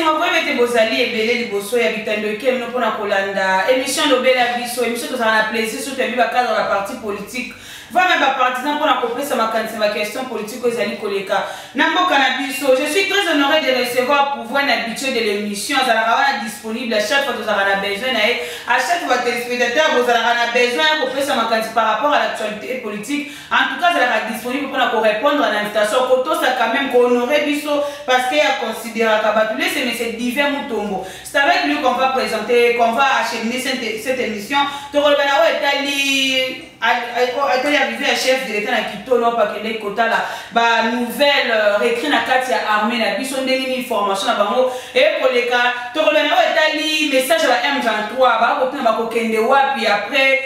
moi vraiment bozali ebele liboso ya bitando ke no pona kolanda émission lobela biso émission to ça plaisir surtout bi ba cadre la partie politique va même ba partisan pona kopesa makanisi ma question politique ezali koleka na mboka na biso. Je suis très honoré de recevoir pouvoir habitué de l'émission azala disponible à chaque fois que vous avez besoin à chaque fois téléspectateur vous avez besoin de kopesa makanisi par rapport à l'actualité politique. En tout cas vous êtes disponible pour répondre à l'invitation koto ça quand même honorer biso parce qu'il y a considéré Kabatulé c'est monsieur Divin Mutombo. C'est avec lui qu'on va présenter, qu'on va acheminer cette émission. Torolbana Etali arrivé à chef de l'État na Kitono pa kele kota la ba nouvelle récrit na kati ya armée na biso ndeni information na bango et pour les cas Torolbana Etali message à la M23 ba ko tuna ba ko kende wapi après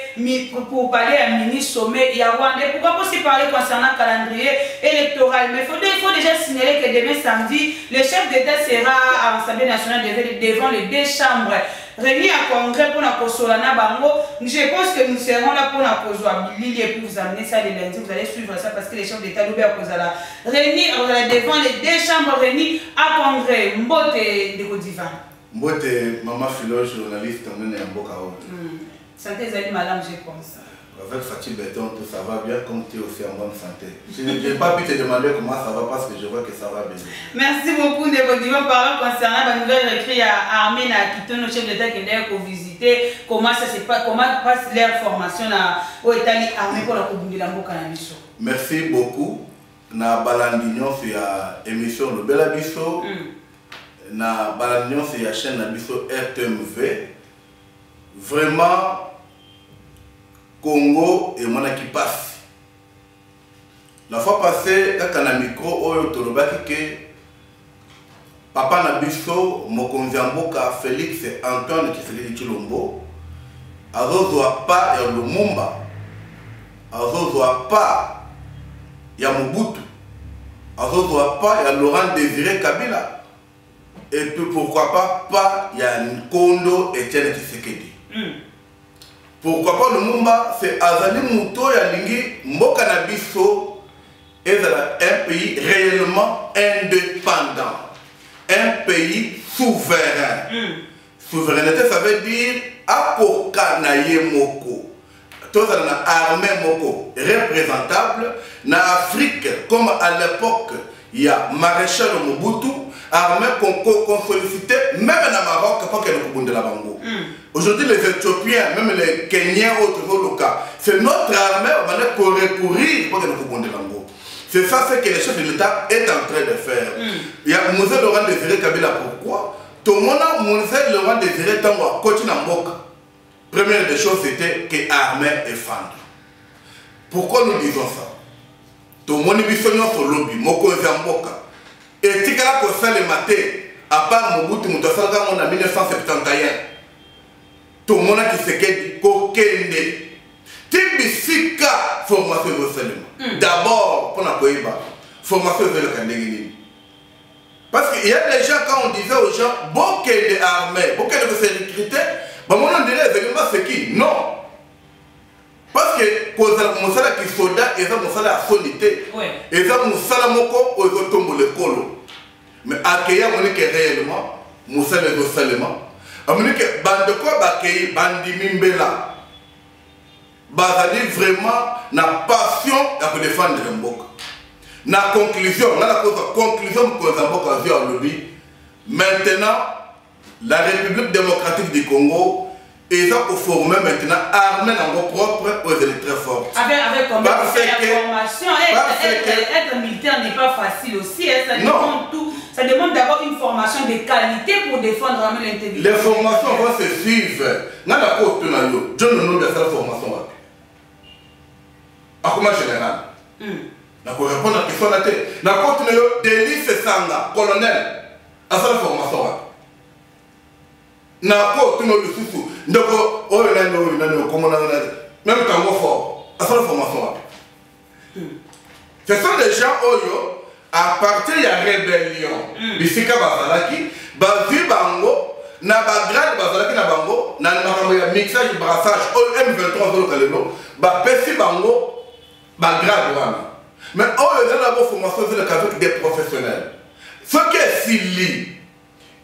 pour parler à ministre sommet ya Rwanda. Pourquoi pas aussi parler concernant le calendrier électoral, mais il faut déjà signaler que demain samedi le chef d'État sera à l'Assemblée nationale devant les deux chambres réunis à congrès pour la Kosolana Bango. Je pense que nous serons là pour la Kosoabilité et pour vous amener ça les lundis. Vous allez suivre ça parce que les chefs d'État nous réunis devant les deux chambres réunis à congrès. Mbote de Godivan. Mbote, maman philo, journaliste, on est en Bokao. Santé Zali, madame, je pense. Avec Fatih Béton, tout ça va bien, comme tu es aussi en bonne santé. Je n'ai pas pu te demander comment ça va parce que je vois que ça va bien. Merci beaucoup de votre divan parole concernant la nouvelle recrue à Armée à Kitono, chef d'État qui est pour visiter comment ça se passe, comment passe leur formation au Italie armée pour la Coupe de la Mboka. Merci beaucoup. Na balandignon c'est la émission Le Bel Abisso. Na balandignon c'est la chaîne Abisso RTMV. Vraiment. Congo et mon qui passe. La fois passée, quand on a micro, on a dit que Papa Nabiso, Mokonziamboka, Félix et Antoine qui se dit Chilombo, Azozoa pas ya Lumumba, Azozoa pas ya Mobutu, Azozoa pas ya Laurent Désiré Kabila, et puis pourquoi pas ya Nkondo et Etienne Tshisekedi. Pourquoi pas Lumumba, c'est Azali Mouto Yalingi, Mboka na biso, est un pays réellement indépendant. Un pays souverain. Souveraineté, ça veut dire Akoka na ye moko. Tout ça na armée moko représentable. Na Afrique, comme à l'époque, il y a Maréchal Mobutu, armée qu'on sollicitait, même dans Maroc, pour qu'elle nous de la Bango. Aujourd'hui, les Éthiopiens, même les Kenyans, autres cas, c'est notre armée qui va recourir pour que nous coupions de l'ango. C'est ça ce que le chef de l'État est en train de faire. Il y a Moussa Laurent Désiré Kabila. Pourquoi? Tout le monde a Moussa Laurent Désiré Tango à côté d'Amboka. Première des choses, c'était que l'armée est fendue. Pourquoi nous disons ça? Tout le monde a vu sur le lobby, Moko Zamboka. Et si on a fait le matin, à part Mobutu Moutassanga en 1971, tout le monde a dit que Kokende. Tibisika formation de seulement. D'abord, pour la Koïba, formation de la. Parce qu'il y a des gens, quand on disait aux gens, beaucoup d'armées, beaucoup de sécurité, on dirait les éléments, c'est qui? Non. Parce que quand on a des soldats, ils ont des solité. Ils ont des salamoko, ils ont tombé le colo. Mais accueillir, on est réellement, Moussa les seulement. On dit que bande quoi, Bakei, Bandi Mimbela. Bazali vraiment na passion de défendre le Mboka. Na conclusion, on a la conclusion pour Mboka via le lobby. Maintenant, la République démocratique du Congo. Et ça pour former maintenant armée dans vos propres aux électeurs forts. Avec combien de formation, être militaire n'est pas facile aussi. Ça demande tout. Ça demande d'avoir une formation de qualité pour défendre l'intégrité. Les formations vont se suivre. Dans la côte, je ne sais pas cette formation. À comment général? Je vais répondre à la question de la tête. Dans la côte, Denis Sanga, colonel, à cette formation. Na ko tuno le susu ndoko o na no comme on a même quand on fort à sa formation. Ce sont des gens oyo à partir de la rébellion bisika bazalaki bavi bango na ba grade bazalaki na bango na makambo ya mixage brassage o M23 zo kalelo ba pesi bango ba grade wana mais oyo na la formation c'est le cadre des professionnels ce qui est fili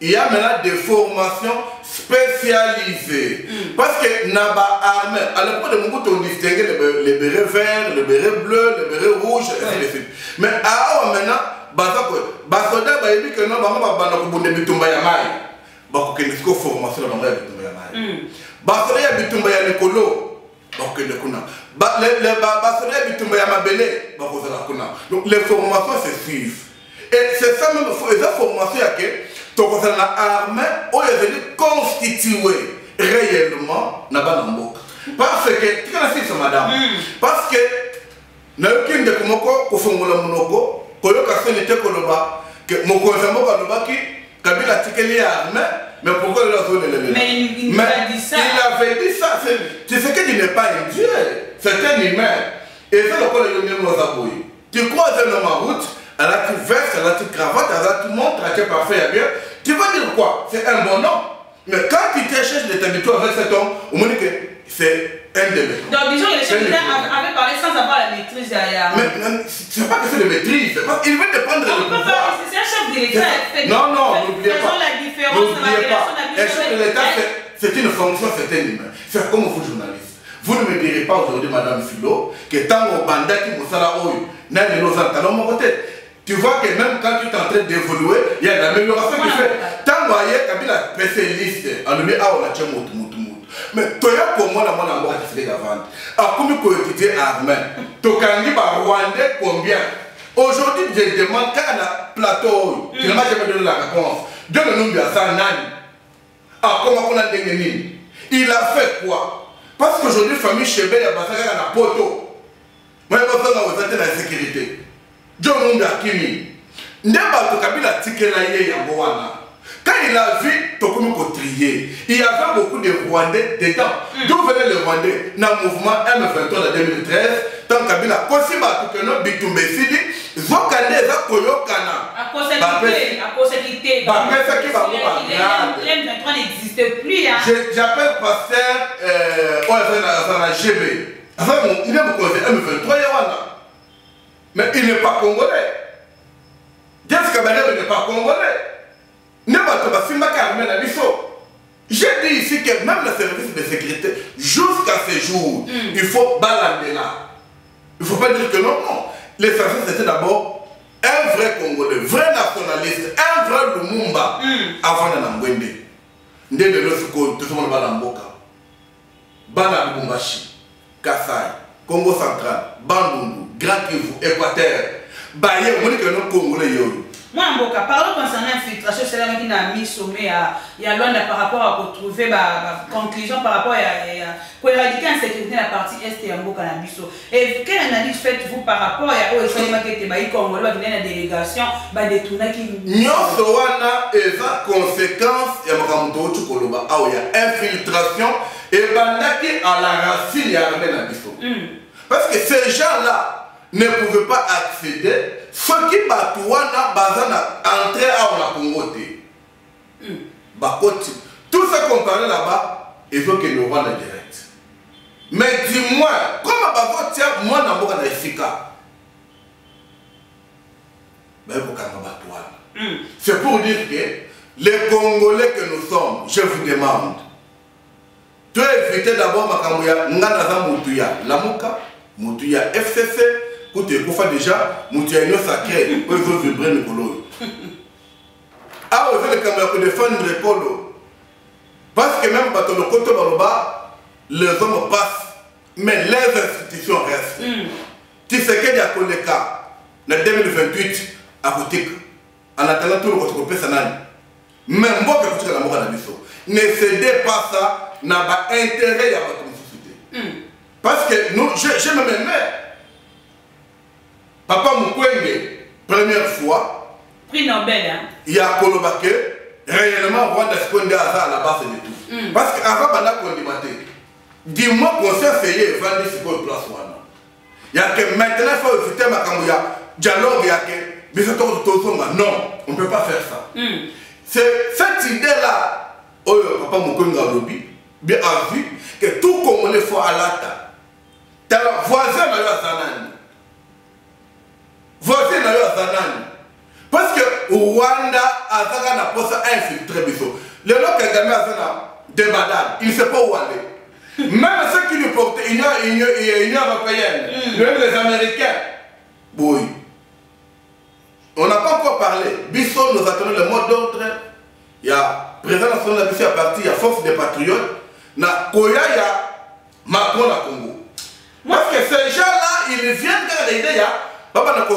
il y a maintenant des formations spécialisées. Parce que Naba Armée, à l'époque de Mungu, on distinguait les bérets verts, les bérets bleus, les bérets rouges, et ainsi de suite. Mais à maintenant, Basoda, il dit que non, il y a des bitumba ya mai. Il y a des formations dans les bitumba ya mai. Basoda, il y a des bitumba ya l'écolo. Donc les formations se suivent. Et c'est ça même, les formations qui sont armées, où ils sont constituées réellement dans la Mboka. Parce que, tu connais ça, madame? Parce que, nous avons dit que nous avons Kabila Tikeli armé, mais pourquoi il a dit mais il a dit ça. Il avait dit ça. Tu sais qu'il n'est pas un dieu, c'est un humain. Et c'est le cas de l'Union. Tu croises un homme en route, elle a tu veste, elle a tu cravate, elle a tu montre, elle a tu parfait, bien. Tu vas dire quoi? C'est un bon homme. Mais quand tu t'échanges de t'habituer avec cet homme, on me dit que c'est un délit. Donc disons que les chefs d'État avaient parlé sans avoir la maîtrise derrière. Mais c'est pas que c'est de maîtrise, il veut te prendre le pouvoir. C'est un chef de l'État. Non, n'oubliez pas. La différence dans la relation un chef de l'État, c'est une fonction, c'est un humain. C'est comme vous, journaliste. Vous ne me direz pas aujourd'hui, Madame Philo, que tant au bandat qui vous sera oyu, n'a de nos antalons côté. Tu vois que même quand tu es en train d'évoluer, il y a de l'amélioration qui fait. Tant que tu as la spécialiste, on le met à la tchèque. Mais toi, pour moi, la monnaie qui fait la vente. Alors, comme tu es étudié armé, tu as Rwandais combien? Aujourd'hui, je demande quand on a plateau, tu n'as jamais donné la réponse. Dieu le nom de ça, Nani. Ah, comment on a dégainé? Il a fait quoi? Parce qu'aujourd'hui, famille Chébé, il y a un poteau. Moi, je vais faire la sécurité. Dieu le nom de Kimi. N'est-ce pas Kabila Tikelaye Yamboana? Quand il a vu Tokomi Kotrier, il y avait beaucoup de Rwandais dedans. D'où venaient les Rwandais? Dans le mouvement M23 de 2013, tant Kabila, Kosiba Tukeno, Bitumbe Sidi, Zokane, Zakoyokana. À cause de l'idée. M23 n'existe plus. J'appelle pasteur Oazana GB. Il est beaucoup de M23 Yawana. Mais il n'est pas congolais. Dieu Kabaré n'est pas congolais. J'ai dit ici que même le service de sécurité, jusqu'à ce jour, il faut balader là. Il ne faut pas dire que non. Les services c'était d'abord un vrai Congolais, vrai nationaliste, un vrai Lumumba avant de Nambwende. Ndé de l'autre côté, tout le monde va dans Mboka. Bana Lubumbashi, Kassai, Congo central, Bandundu, Grand Kivu, Équateur. Baye, on dit que non Congolais yoyo. Moi, Mboka, parlons concernant l'infiltration, c'est là qui a mis sommet à Luanda par rapport à retrouver la conclusion par rapport à éradiquer l'insécurité dans la partie est de Mboka na biso. Et quelle analyse faites-vous par rapport à la délégation détourner qui nyonso wana eza conséquence ya makambo to koloba awa ya infiltration et bandaki à la racine ya armée na biso. Parce que ces gens-là ne pouvaient pas accéder. Ceux qui batouana bazana entrer à la Congo. Tout ce qu'on parlait là-bas, il faut que nous rendions direct. Mais dis-moi, comment bazo tient moi dans Mboka na Efika? C'est pour dire que les Congolais que nous sommes, je vous demande, tu as évité d'abord Makamouya, Nganaza Moutuya, Lamuka, Moutuya FCC. Quand tu es déjà, tu as une sacrée, pour les autres vibrer le colo. Ah, vous avez le caméra pour défendre le colo. Parce que même quand le côté bas, les hommes passent, mais les institutions restent. Tu sais qu'il y a un cas, en 2028, à côté, en attendant tout le côté de Sanani. Même moi, je suis dans la biso. Ne cédez pas ça, n'a pas intérêt à votre société. Parce que nous, je me mets. Papa Mukwege, première fois, prix Nobel, hein? Il y a Kolobake, réellement, Rwanda se connaît à la base de tout. Parce qu'avant, on a débattu. Dis-moi qu'on s'est essayé de vendre ce qu'on place. Il y a que maintenant, il faut éviter ma dialogue, il y a que. Non, on ne peut pas faire ça. C'est cette idée-là, Papa Mukwege a lobby, bien a vu que tout comme on est fort à l'ata. T'as voisin à la Zanani. Voici d'ailleurs Zanani. Parce que Rwanda a infiltré Bisso. Le lot Kagame a des badades, il ne sait pas où aller. Même ceux qui nous portent Union européenne, même les Américains, oui. On n'a pas encore parlé. Bisso nous a donné le mot d'ordre. Il y a président national de Bisso à partir, il y a force des patriotes. Na Koya, il y a Macron à Congo. Parce que ces gens-là, ils viennent de l'idée, papa n'a pas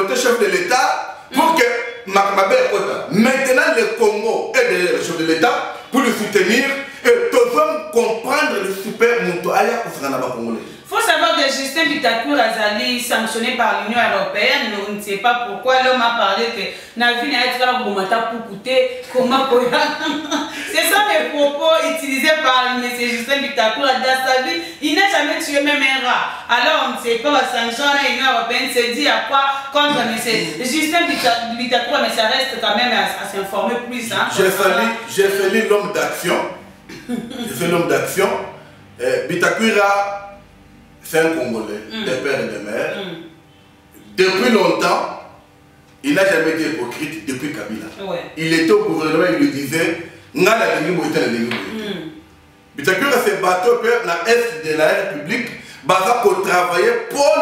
de chef de l'État pour que maintenant le Congo est le chef de l'État pour le soutenir et tout le monde comprendre le super monto aya kufana ba congolais. Il faut savoir que Justin Bitakour Azali sanctionné par l'Union européenne, on ne sait pas pourquoi l'homme a parlé que Navi n'a été là pour coûter comment c'est ça les propos utilisés par M. Justin Bitakour dans sa vie. Il n'a jamais tué même un rat. Alors on ne sait pas, sanction l'Union européenne se dit à quoi contre M. Justin Bitakour, mais ça reste quand même à s'informer plus. Hein, j'ai fait l'homme d'action. J'ai fait l'homme d'action. Bitakoura, c'est un Congolais, de père et de mère. Depuis longtemps, il n'a jamais été hypocrite depuis Kabila. Ouais. Il était au gouvernement, il lui disait Bitakoura s'est battu à l'est de la République pour travailler pour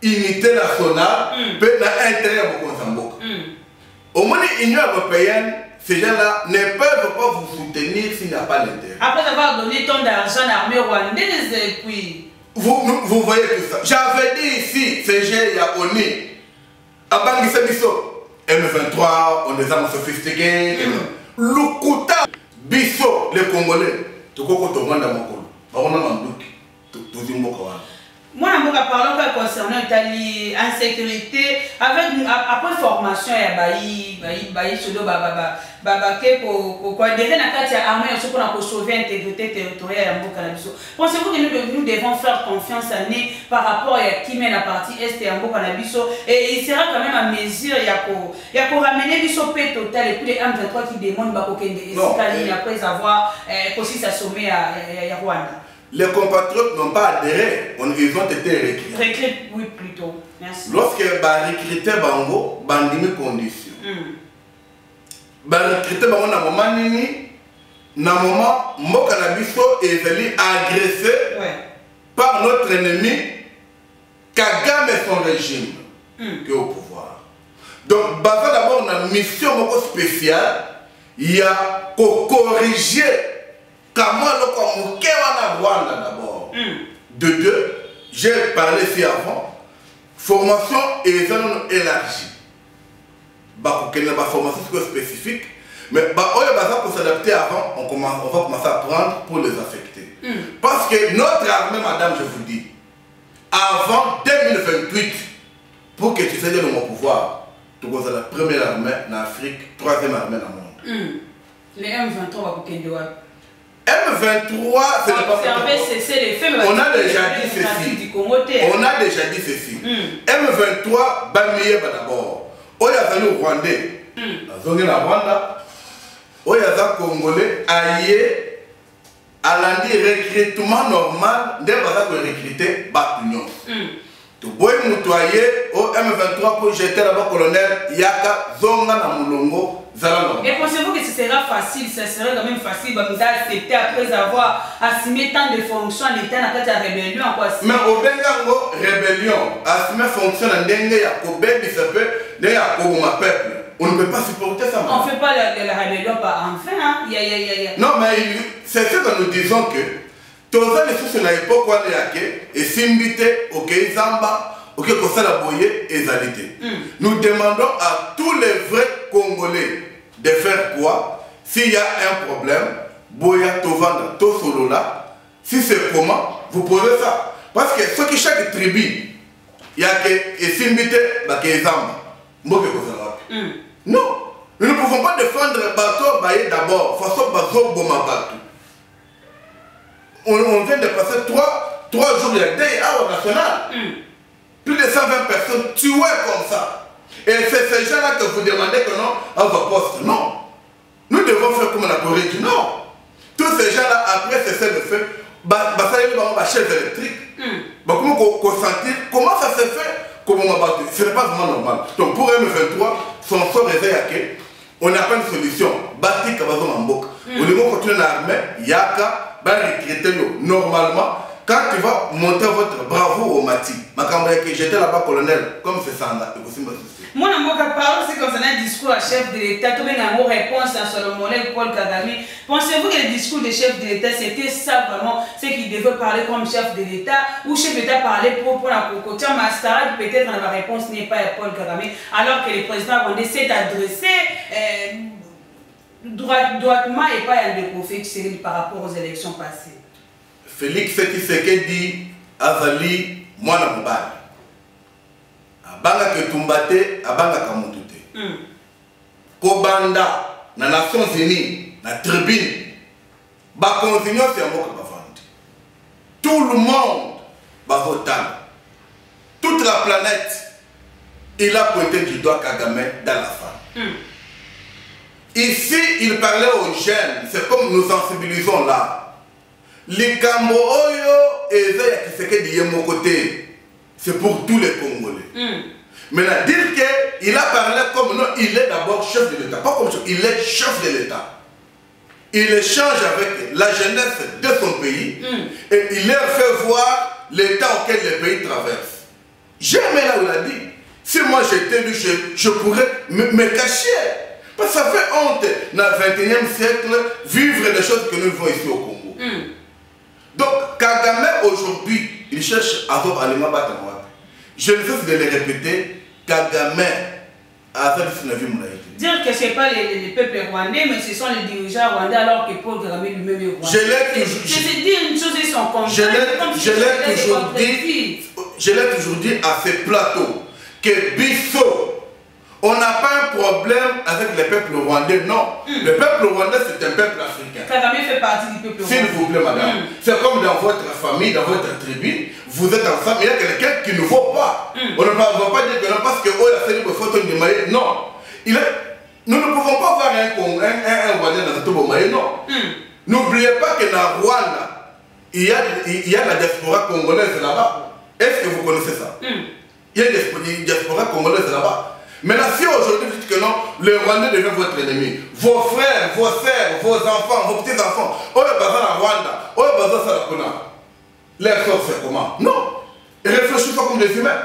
l'unité nationale et l'intérêt de Mozambique. Au moins, l'Union européenne, ces gens-là ne peuvent pas vous soutenir s'il n'y a pas l'intérêt. Après avoir donné tant d'argent à l'armée rwandaise, puis... Vous voyez tout ça. J'avais dit ici, CG, il y a ONI. À Bangui Bisso, M23, on est en sophistiqué. Lukuta, Bisso, les Congolais. Tout le monde est dans mon col. On a un doute. Tout le monde. Moi, je parle concernant l'insécurité, après formation, il y a sauver l'intégrité territoriale. Pensez-vous que nous devons faire confiance à nous par rapport à qui mène la partie Est et et il sera quand même à mesure, il y a pour ramener le paix total et puis les M23 qui demandent après avoir aussi s'assommer à Rwanda. Les compatriotes n'ont pas adhéré, ils ont été recrutés. Recrutés, oui, plutôt. Merci. Lorsque recruté Bango, bandimi condition. Recruté Bango na moment nini, na moment Mboka na biso est agressé par notre ennemi Kagame et son régime qui est au pouvoir. Donc, d'abord une mission spéciale, il y a qu'à corriger. Comment le Rwanda d'abord. De deux, j'ai parlé ici avant, formation et élargie. Il y a une formation spécifique, mais pour s'adapter avant, on va commencer à prendre pour les affecter. Parce que notre armée, madame, je vous dis, avant 2028, pour que tu sois dans mon pouvoir, tu vas la première armée en Afrique, troisième armée dans le monde. Les M23 vont M23, c'est pas on a déjà dit ceci. On a déjà dit ceci. M23, Bamiye d'abord. Oya Zanu Rwandais. Zongi na Rwanda. Oya Zanu Congolais. Aïe. Alandi recrutement normal. Dès que vous recruter, Batunion. Tu bois moutoyer au M23 pour jeter là-bas colonel Yaka Zonga na Mulongo. Et pensez-vous que ce sera facile, ça serait quand même facile d'accepter après avoir assumé tant de fonctions en étant dans la rébellion? Mais au Bengango, rébellion, assumer fonction en dengue, il y a peuple. On ne peut pas supporter ça. On ne fait pas la rébellion par enfin. Hein? Non, mais c'est ce que nous disons que tous les sous à l'époque où il y a et Simbité, ok, Zamba, ok, Kosala Boye et Zalité. Nous demandons à tous les vrais Congolais de faire quoi? S'il y a un problème, Boya, Tovanda, Tosolola, si c'est comment, vous posez ça. Parce que ce qui chaque tribu, il y a que Simbité, que Zamba. Non, nous ne pouvons pas défendre Bato Baye d'abord, façon Bazo Boma Bato. On vient de passer 3 jours de deuil national. Plus de 120 personnes tuées comme ça. Et c'est ces gens-là que vous demandez que non, à vos postes. Non. Nous devons faire comme la Corée du Nord. Tous ces gens-là, après cesser de faire, ça y est, ma chaise électrique. Comment ça se fait? Ce n'est pas vraiment normal. Donc pour M23, son sort est on n'a pas une solution. Bati Kabazo Mambok. Au niveau continuer l'armée, Yaka, va recruter normalement. Quand tu vas monter votre bravo au Mati, j'étais là-bas colonel, comme c'est ça, moi, je parle, c'est concernant le discours à chef de l'État. Tout le monde a réponse à Solomon Paul Kagame. Pensez-vous que le discours du chef de l'État, c'était ça vraiment, c'est qu'il devait parler comme chef de l'État, ou chef de l'État parlait pour la cocotière mascarade, peut-être la réponse n'est pas à Paul Kagame, alors que le président rwandais s'est adressé droitement et pas à Ndeko Cyril par rapport aux élections passées. Félix Tshisekedi Azali Mwana Mobali. Abanga ke tumbate, abanga kamutute. Kobanda na Nations Unies, na tribune, ba continuer c'est un mot que bavandi. Tout le monde va voter. Toute la planète, il a pointé du doigt Kagame dans la femme. Ici, il parlait aux jeunes, c'est comme nous sensibilisons là. Les Cambodgiens et mon côté, c'est pour tous les Congolais. Maintenant, dire qu'il a parlé comme non, il est d'abord chef de l'État, pas comme ça, il est chef de l'État. Il échange avec la jeunesse de son pays et il leur fait voir l'état auquel le pays traverse. Jamais là où il a dit, si moi j'étais lui, je pourrais me cacher. Parce que ça fait honte dans le 21e siècle vivre des choses que nous vivons ici au Congo. Donc, Kagame aujourd'hui, il cherche à voir Alima Batamouab. Je ne cesse de le répéter, Kagame a fait le 19e moulaïté. Dire que ce n'est pas les peuples rwandais, mais ce sont les dirigeants rwandais, alors que Paul Kagame lui-même est rwandais. Je dire une chose, ils sont convaincus. Je l'ai toujours dit à ces plateaux que Bissot, on n'a pas un problème avec les peuples rwandais, non. Le peuple rwandais, c'est un peuple africain. Kagame fait partie du peuple rwandais. S'il vous plaît, madame. C'est comme dans votre famille, dans votre tribu, vous êtes ensemble, il y a quelqu'un qui ne vaut pas. On ne va pas dire que non, parce que oh, la célèbre photo de Maïe, non. Nous ne pouvons pas voir un Rwandais dans cette Maïe, non. N'oubliez pas que dans Rwanda, il y a la diaspora congolaise là-bas. Est-ce que vous connaissez ça? Il y a une diaspora congolaise là-bas. Maintenant, si aujourd'hui vous dites que non, le Rwandais devient votre ennemi, vos frères, vos sœurs, vos enfants, vos petits-enfants, oh, le bazar à Rwanda, oh, le bazar à Kona, leur sort c'est comment? Non. Et réfléchissez pas comme des humains.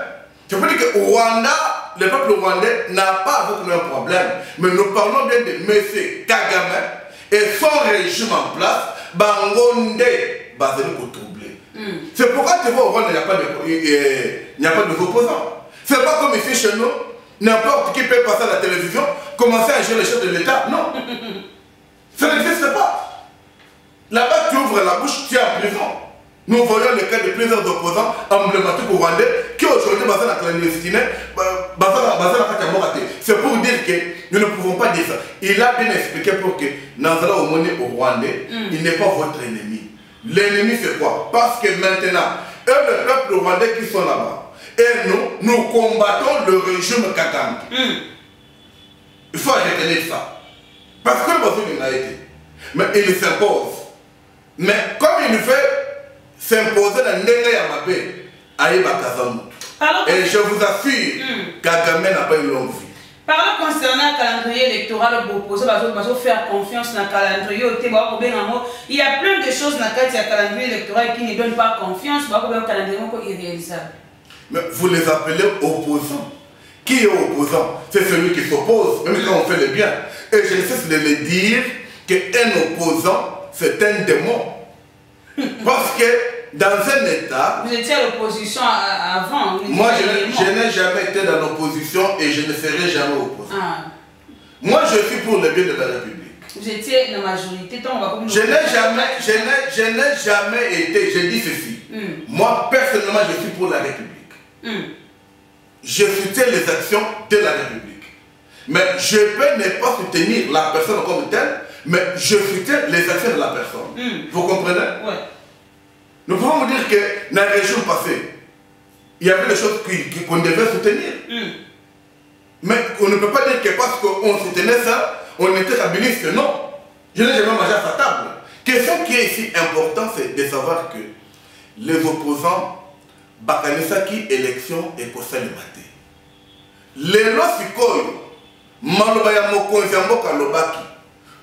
Je peux dire que au Rwanda, le peuple rwandais n'a pas avec nous un problème. Mais nous parlons bien de M. Kagame et son régime en place, Bangonde, basé pour troubler. C'est pourquoi tu vois au Rwanda, il n'y a pas de opposants. C'est pas comme ici chez nous. N'importe qui peut passer à la télévision, commencer à jouer le chef de l'État. Non. Ça n'existe pas. Là-bas, tu ouvres la bouche, tu es en prison. Nous voyons le cas de plusieurs opposants emblématiques au Rwandais qui aujourd'hui basent la clandestinité, c'est pour dire que nous ne pouvons pas dire ça. Il a bien expliqué pour que Nazala Omone au Rwandais, il n'est pas votre ennemi. L'ennemi c'est quoi? Parce que maintenant, eux, le peuple rwandais qui sont là-bas, et nous combattons le régime Kagame. Il faut retenir ça. Parce que le besoin il a été. Mais il s'impose. Mais comme il fait s'imposer dans Ndenge Yamabé, Aïba Kazamout. Et je vous assure, Kagame n'a pas une longue vie. Parlons concernant le calendrier électoral, faire confiance dans le calendrier. Il y a plein de choses dans le calendrier électoral qui ne donnent pas confiance. Le calendrier est irréalisable. Mais vous les appelez opposants. Qui est opposant? C'est celui qui s'oppose, même quand on fait le bien. Et je ne cesse de le dire qu'un opposant, c'est un démon. Parce que dans un État... Vous étiez à l'opposition avant. Moi, je n'ai jamais été dans l'opposition et je ne serai jamais opposant. Moi, je suis pour le bien de la République. Vous étiez dans la majorité, je n'ai jamais été, je dis ceci. Moi, personnellement, je suis pour la République. Je soutiens les actions de la République. Mais je peux ne pas soutenir la personne comme telle, mais je soutiens les actions de la personne. Vous comprenez? Oui. Nous pouvons vous dire que dans la région passée, il y avait des choses qu'on devait soutenir. Mais on ne peut pas dire que parce qu'on soutenait ça, on était habiliste. Non. Je n'ai jamais mangé à sa table. Question qui est ici importante, c'est de savoir que les opposants, Bakanisaki élection et Kosa le maté. Les lois sikoyo, maloba ya mokonzi ya mboka lobaki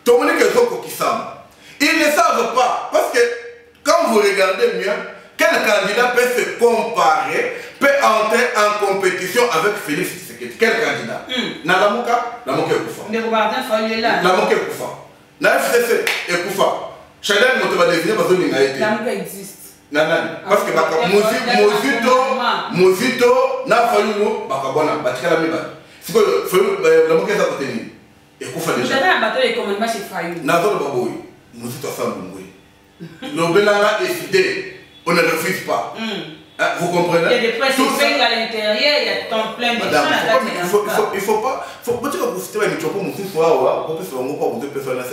tomoni ke ezokokisama. Ils ne savent pas parce que quand vous regardez mieux, quel candidat peut se comparer, peut entrer en compétition avec Félix Tshisekedi? Quel candidat? Na Lamoka Ekufa. Lamoka Ekufa. Na FCC Ekufa. Chadel moto va désigner parce que Lamoka existe. Parce que Mozito na Falulu bakabona batikala miba. Siko Lamoka za koteni. Ekufa déjà. Vous avez un bateau de commandement chez Fayou. Nazo baboy. Mozito sa mbungwe. L'Obéla a décidé. On ne refuse pas. Vous comprenez? Il y a des pressions à l'intérieur, il y a tant plein de choses. Il faut pas. Ce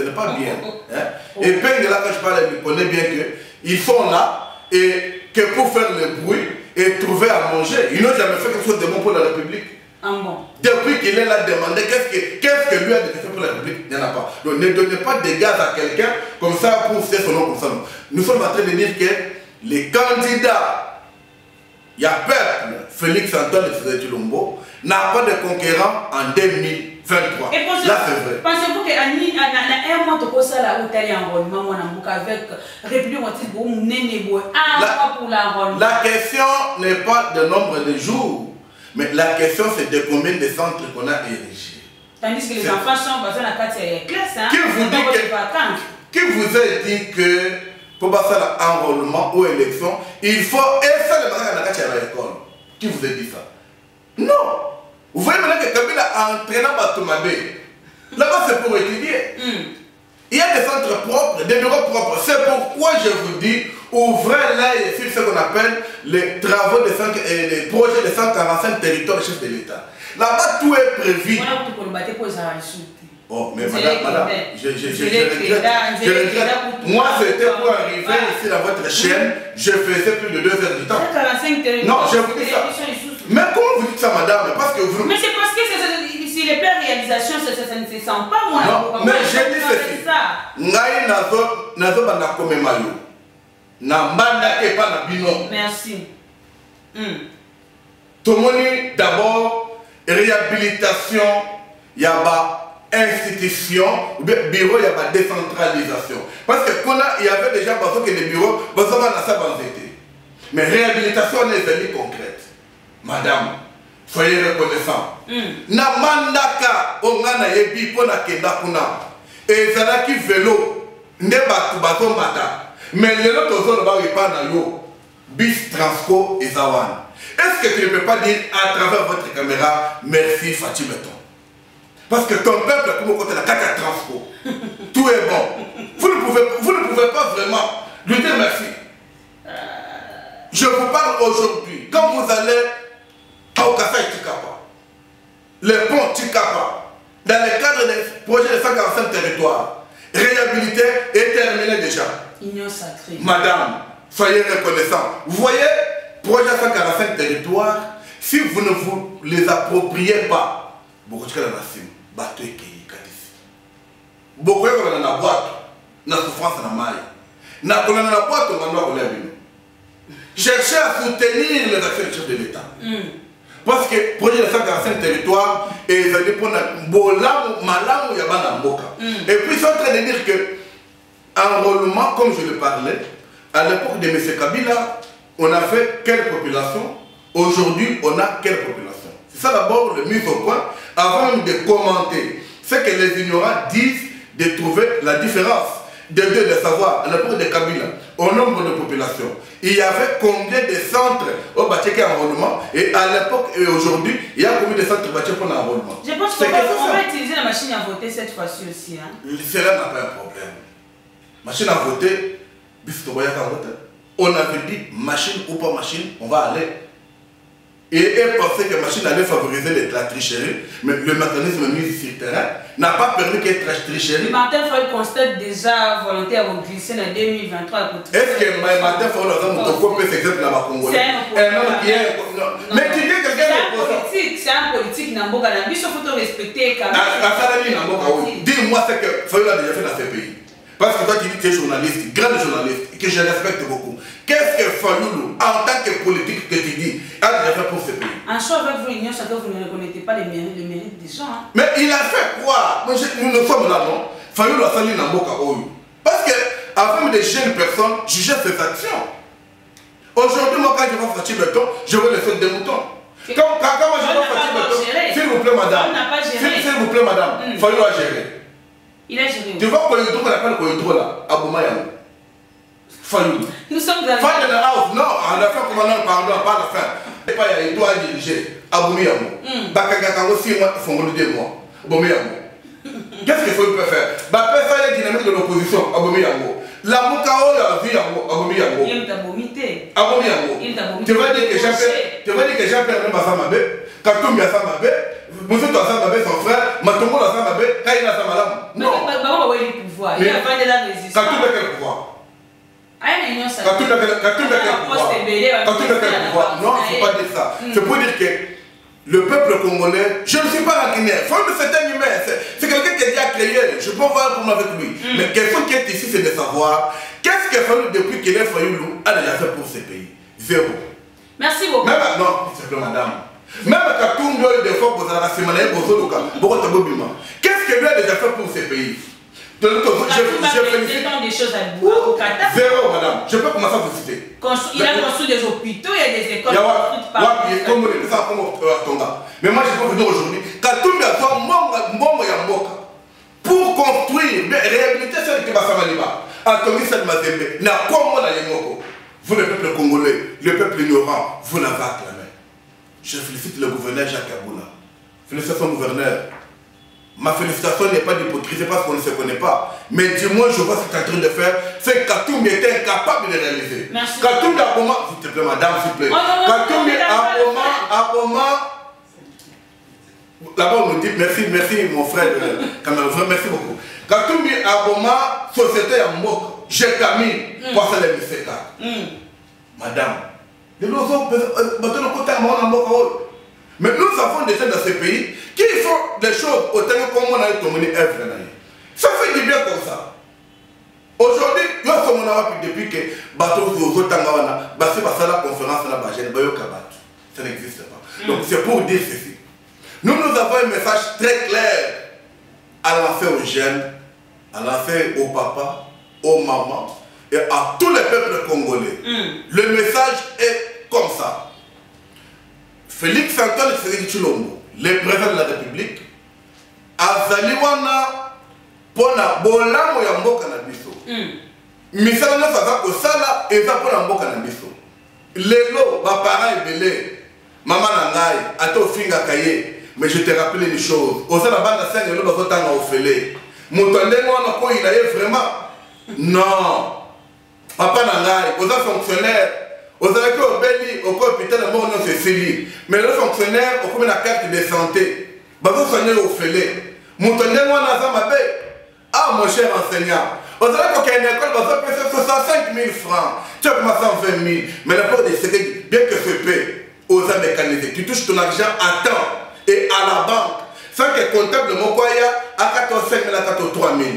n'est pas bien. Et Peng, là, quand je parle, il connaît bien qu'ils sont là et que pour faire le bruit et trouver à manger, ils n'ont jamais fait quelque chose de bon pour la République. Depuis qu'il est là, demandé qu'est-ce que lui a fait pour la République, il n'y en a pas. Donc ne donnez pas de gaz à quelqu'un comme ça pour faire son nom comme ça. Nous sommes en train de dire que les candidats, il y a peuple, Félix Antoine Tshisekedi n'a pas de conquérant en 2023. Là, c'est vrai. Pensez-vous qu'un mois de ça, là, où tu as enrôlement, avec République, la question n'est pas de nombre de jours, mais la question c'est de combien de centres qu'on a érigés. Tandis que les enfants sont basés dans la classe, qui vous a dit que pour passer à l'enrôlement ou élection, il faut essayer de faire à l'école. Qui vous a dit ça? Non. Vous voyez maintenant que Kabila a entraîné Batoumabé. Là-bas, c'est pour étudier. Il y a des centres propres, des bureaux propres. C'est pourquoi je vous dis, ouvrez l'œil sur ce qu'on appelle les travaux de les projets de 145 territoires du chef de l'État. Là-bas, tout est prévu. Oh, mais madame, je regrette. Moi, c'était pour arriver ici dans votre chaîne, je faisais plus de 2 heures du temps. Non, je vous dis ça. Mais comment vous dites ça, madame? Parce que vous... Mais c'est parce que si les plans de réalisation, ça ne se sent pas, moi. Non, mais j'ai dit ceci. Ngai nazo banda kome mayo. Na mbanda et pas na bino. Merci. Tomoni, d'abord, réhabilitation, yaba. Institution, bureau, il y a ma décentralisation. Parce que il y avait déjà besoin que les bureaux, mais réhabilitation, on est venus concrète. Madame, soyez reconnaissant. Na mandaka, on a yebi pour la kenda kuna. Et ça qui vélo, ne batu baton bata. Mais les autres zones va pas na yo. Bis Transco et Zawan. Est-ce que tu ne peux pas dire à travers votre caméra, merci Fatimeton? Parce que ton peuple, comme côté la caca Transco, tout est bon. Vous ne pouvez pas vraiment lui dire merci. Je vous parle aujourd'hui. Quand vous allez au Kassa et Tikapa, les ponts Tikapa, dans le cadre des projets de 145 territoires, réhabilité et terminé déjà. Union sacrée. Madame, soyez reconnaissants. Vous voyez, projet 145 territoires, si vous ne vous les appropriez pas, beaucoup de choses bateau et beaucoup de na boîte na souffrance na maille na kola na boîte on doit coller bien. Cherchez à soutenir les actions du chef de l'État. Parce que projet de 145 territoires et ça dépend de bolam malam ya bana mboka. Et puis c'est en train de dire que enrôlement comme je le parlais à l'époque de M. Kabila, on avait quelle population? Aujourd'hui, on a quelle population? C'est ça d'abord le mise au point, avant même de commenter ce que les ignorants disent, de trouver la différence de deux, de savoir, à l'époque de Kabila, au nombre de populations, il y avait combien de centres au Bacheke enrôlement, et à l'époque et aujourd'hui, il y a combien de centres Bacheke pour l'enrôlement? Je pense qu'on va utiliser la machine à voter cette fois-ci aussi. Hein? Cela n'a pas un problème. Machine à voter, on avait dit machine ou pas machine, on va aller. Et pensait que la machine allait favoriser la tricherie, mais le mécanisme mis sur le terrain n'a pas permis qu'il y ait tricherie. Martin Foy constate déjà volontaire à glisser en 2023. Est-ce que Martin Foy peut s'exemple là-bas congolais? Mais tu dis que quelqu'un est politique, c'est un politique Namboka. Il faut respecter quand même. Dis-moi ce que Foy a déjà fait dans ce pays. Parce que toi tu dis que tu es journaliste, grand journaliste, et que je respecte beaucoup. Qu'est-ce que Fayoulou, en tant que politique que tu dis, a déjà fait pour ce pays? En choix avec vous, Union Sacrée, vous ne reconnaissez pas les mérites des gens. Hein? Mais il a fait quoi? Nous ne sommes là, non? Fayoulou a sali Namboka Oyo. Parce que, avant de jeunes personnes, juger ses actions. Aujourd'hui, moi, quand je vais faire béton, je veux le faire des moutons. Quand moi je vais faire béton, s'il vous plaît, madame. S'il vous plaît, madame, Fayoulou a géré. Il a géré. Tu vois Koyotro qu'on appelle Koyotro là, à Boumayam. Fayoulou. Nous sommes dans Fan de la house, non, on a fait commandant, pardon, pas la fin. Et pas il doit diriger à Boumayam. Bakagaka aussi, moi, il faut me le dire, moi. Boumayam. Qu'est-ce qu'il faut faire? Bah, faire la dynamique de l'opposition à Boumayam. La Moukao, la vie à Boumayam. Il t'a vomité. À Boumayam. Tu vas dire que j'ai perdu ma femme à bé, Katoum a femme à bé. Monsieur doit faire ma son frère, Matongo doit faire ma bête, quand il a sa madame. Non. Maman va le pouvoir. Il a pas de la résistance. Quand tu as quel pouvoir? Quand tu as quel pouvoir? Non, il ne faut pas dire ça. C'est pour dire que le peuple congolais, je ne suis pas rancunier. Il faut que c'est un humain. C'est quelqu'un qui a déjà créé. Je peux voir un problème avec lui. Mais quelqu'un qui est ici, c'est de savoir qu'est-ce qu'il a fallu depuis qu'il est Fayoulou a déjà fait pour ce pays. Zéro. Merci beaucoup. Même non, s'il te plaît, madame. Même quand tout le monde des fois pour la semaine, qu'est-ce que lui a déjà fait pour ces pays? Je félicite. Des choses à au Qatar. Zéro, madame. Je peux commencer à vous citer. Il a construit des hôpitaux, il y a des écoles. Mais moi, je peux vous dire aujourd'hui, quand tout le monde pour construire, réhabiliter celle qui va faire Maliba, Anthony Salmazembe, n'a comment la Yemoko. Vous, le peuple congolais, le peuple ignorant, vous l'avez acclamé. Je félicite le gouverneur Jacques Aboula. Félicitations gouverneur. Ma félicitation n'est pas d'hypocrisie parce qu'on ne se connaît pas. Mais dis-moi, je vois ce qu'il est en train de faire. C'est Katoum était incapable de réaliser. Katoum d'Aboma, s'il te plaît, madame, s'il te plaît. Katoum d'Aboma. Là-bas, on nous dit merci mon frère. Merci beaucoup. Katoum d'Aboma, société à Mok, j'ai Camille, pour ça les Misseka. Madame. Mais nous avons des gens dans ces pays qui font des choses autant comme on a été œuvre. Ça fait du bien comme ça. Aujourd'hui, nous sommes depuis que bateau la conférence ça n'existe pas. Donc c'est pour dire ceci. Nous avons un message très clair à lancer aux jeunes, à lancer aux papas, aux mamans et à tous les peuples congolais. Le message est comme ça. Félix Antoine Tshisekedi Tshilombo, le président de la République, a zaliwana pona bolamo ya mboka na biso. Misala na saza kosala eza pona mboka na biso. Lelo ba parents ebele, maman na ngai ato finga kaye, mais je te rappelle une chose. Osala banda 5 lelo bazotanga ofele. Moto ndenge wana ko ina ye vraiment. Non. Papa na ngai, oza fonctionnaire. Aux arrêtés au Béli, au hôpital, c'est Célie. Mais le fonctionnaire, au comme la carte de santé, vous soignez au fêlé. Mon tonnerre, moi, n'a pas ma ah, mon cher enseignant. Aux arrêtés qu'il y a une école, vous payer 65 000 francs. Tu as commencé en 20 000. Mais la part des séries, bien que ce paie aux arts mécanisés, tu touches ton argent à temps et à la banque. Sans que comptable de Mokoya, à 14 5 000, à 14 3 000.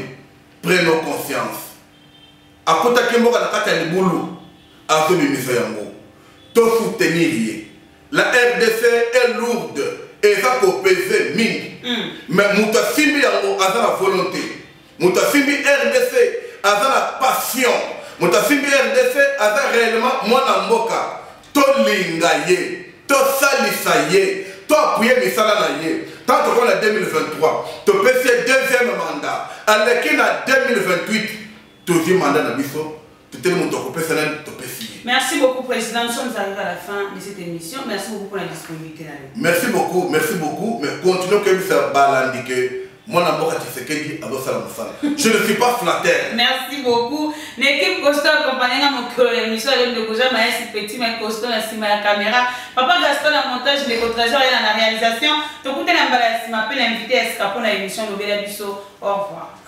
Prenons conscience. À côté de Mokoya, à 4 000 boulot. À ce ministère, tout soutenir. La RDC est lourde et ça peut peser mine. Mais Moutasimbi a la volonté. Moutasimbi RDC a la passion. Moutasimbi RDC a réellement mon amboka. To lingaye, to salisaye, to appuyer misala naye. Tant qu'on a 2023, to passer deuxième mandat. Avec qui a 2028, deuxième mandat na biso. Merci beaucoup, Président. Nous sommes arrivés à la fin de cette émission. Merci beaucoup pour la disponibilité. Merci beaucoup. Mais continuons que ça balandique. Mon amour a Tshisekedi à je ne suis pas flatteur. Merci beaucoup. L'équipe Costa accompagnée à mon émission avec le Goja Maïs Petit, mais Costa la cima la caméra. Papa Gaston la montage, les co-trésors et la réalisation. Donc, vous m'appelle invité à escaper l'émission Lobela Bisso. Au revoir.